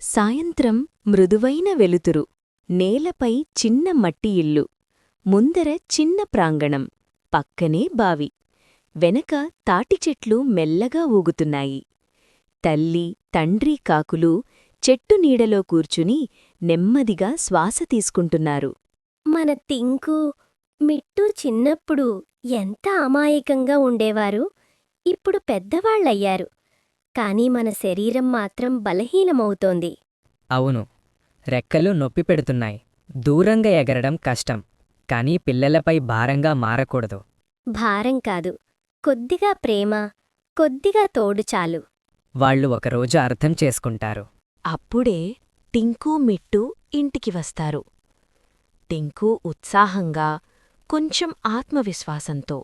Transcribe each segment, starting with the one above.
సాయంత్రం మృదువైన వెలుతురు. నేలపై చిన్న మట్టి ఇల్లు. ముందర చిన్న ప్రాంగణం. పక్కనే బావి. వెనక తాటిచెట్లు మెల్లగా ఊగుతున్నాయి. తల్లి, తండ్రి కాకులు చెట్టు నీడలో కూర్చుని నెమ్మదిగా శ్వాస తీసుకుంటున్నారు. మన టింకు, మిట్టు చిన్నప్పుడు ఎంత అమాయకంగా ఉండేవారు. ఇప్పుడు పెద్దవాళ్లయ్యారు. కాని మన శరీరం మాత్రం బలహీనమవుతోంది. అవును, రెక్కలు నొప్పి పెడుతున్నాయి. దూరంగా ఎగరడం కష్టం. కానీ పిల్లలపై భారంగా మారకూడదు. భారం కాదు, కొద్దిగా ప్రేమ, కొద్దిగా తోడు చాలు. వాళ్ళు ఒకరోజు అర్థం చేసుకుంటారు. అప్పుడే టింకు, మిట్టు ఇంటికి వస్తారు. టింకు ఉత్సాహంగా, కొంచెం ఆత్మవిశ్వాసంతో.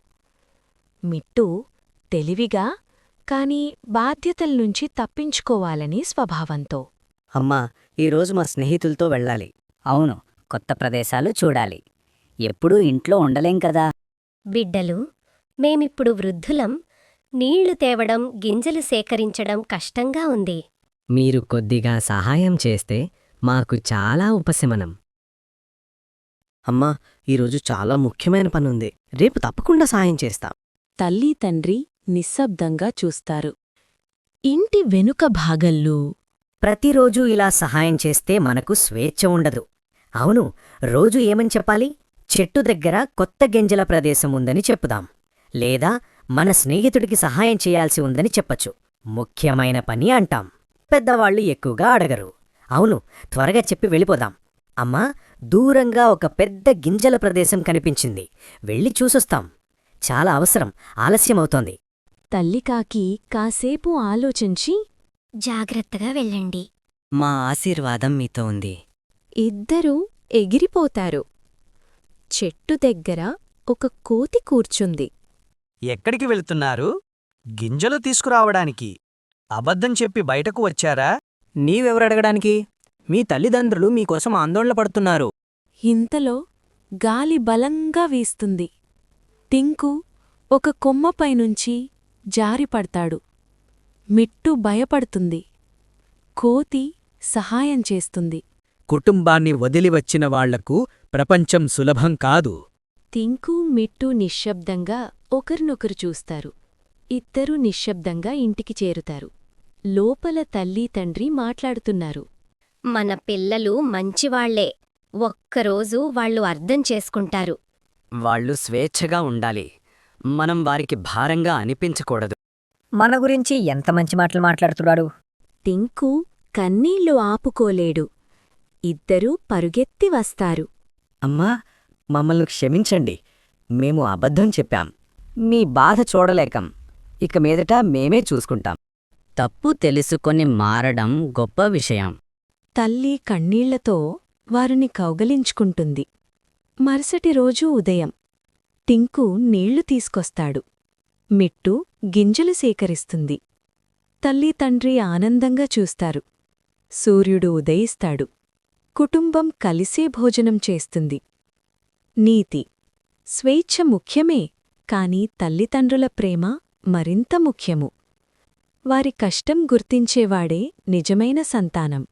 మిట్టు తెలివిగా, కాని బాధ్యతల్నుంచి తప్పించుకోవాలని స్వభావంతో. అమ్మా, ఈరోజు మా స్నేహితులతో వెళ్ళాలి. అవును, కొత్త ప్రదేశాలు చూడాలి. ఎప్పుడూ ఇంట్లో ఉండలేం కదా. బిడ్డలు, మేమిప్పుడు వృద్ధులం. నీళ్లు తేవడం, గింజలు సేకరించడం కష్టంగా ఉంది. మీరు కొద్దిగా సహాయం చేస్తే మాకు చాలా ఉపశమనం. అమ్మా, ఈరోజు చాలా ముఖ్యమైన పనుంది. రేపు తప్పకుండా సాయం చేస్తాం. తల్లి, తండ్రి నిశ్శబ్దంగా చూస్తారు. ఇంటి వెనుక భాగంలో ప్రతిరోజూ ఇలా సహాయం చేస్తే మనకు స్వేచ్ఛ ఉండదు. అవును, రోజు ఏమని చెప్పాలి? చెట్టు దగ్గర కొత్త గింజల ప్రదేశం ఉందని చెప్పుదాం. లేదా మన స్నేహితుడికి సహాయం చేయాల్సి ఉందని చెప్పచ్చు. ముఖ్యమైన పని అంటాం. పెద్దవాళ్లు ఎక్కువగా అడగరు. అవును, త్వరగా చెప్పి వెళ్ళిపోదాం. అమ్మా, దూరంగా ఒక పెద్ద గింజల ప్రదేశం కనిపించింది. వెళ్ళి చూసొస్తాం. చాలా అవసరం, ఆలస్యమవుతోంది. తల్లికాకి కాసేపు ఆలోచించి, జాగ్రత్తగా వెళ్ళండి. మా ఆశీర్వాదం మీతో ఉంది. ఇద్దరూ ఎగిరిపోతారు. చెట్టు దగ్గర ఒక కోతి కూర్చుంది. ఎక్కడికి వెళ్తున్నారు? గింజలు తీసుకురావడానికి. అబద్ధం చెప్పి బయటకు వచ్చారా? నీవెవరడగడానికి? మీ తల్లిదండ్రులు మీకోసం ఆందోళన పడుతున్నారు. ఇంతలో గాలి బలంగా వీస్తుంది. టింకు ఒక కొమ్మపైనుంచి జారిపడతాడు. మిట్టు భయపడుతుంది. కోతి సహాయం చేస్తుంది. కుటుంబాన్ని వదిలివచ్చిన వాళ్లకు ప్రపంచం సులభం కాదు. టింకు, మిట్టు నిశ్శబ్దంగా ఒకరినొకరు చూస్తారు. ఇద్దరూ నిశ్శబ్దంగా ఇంటికి చేరుతారు. లోపల తల్లి, తండ్రి మాట్లాడుతున్నారు. మన పిల్లలు మంచివాళ్లే. ఒక్కరోజు వాళ్ళు అర్థం చేసుకుంటారు. వాళ్ళు స్వేచ్ఛగా ఉండాలి. మనం వారికి భారంగా అనిపించకూడదు. మన గురించి ఎంత మంచి మాటలు మాట్లాడుతున్నాడు. టింకు కన్నీళ్లు ఆపుకోలేడు. ఇద్దరూ పరుగెత్తి వస్తారు. అమ్మా, మమ్మల్ని క్షమించండి. మేము అబద్ధం చెప్పాం. మీ బాధ చూడలేకం. ఇక మీదట మేమే చూసుకుంటాం. తప్పు తెలుసుకొని మారడం గొప్ప విషయం. తల్లి కన్నీళ్లతో వారిని కౌగలించుకుంటుంది. మరుసటి రోజు ఉదయం టింకు నీళ్లు తీసుకొస్తాడు. మిట్టు గింజలు సేకరిస్తుంది. తల్లి, తండ్రి ఆనందంగా చూస్తారు. సూర్యుడు ఉదయిస్తాడు. కుటుంబం కలిసే భోజనం చేస్తుంది. నీతి: స్వేచ్ఛ ముఖ్యమే, కాని తల్లిదండ్రుల ప్రేమ మరింత ముఖ్యము. వారి కష్టం గుర్తించేవాడే నిజమైన సంతానం.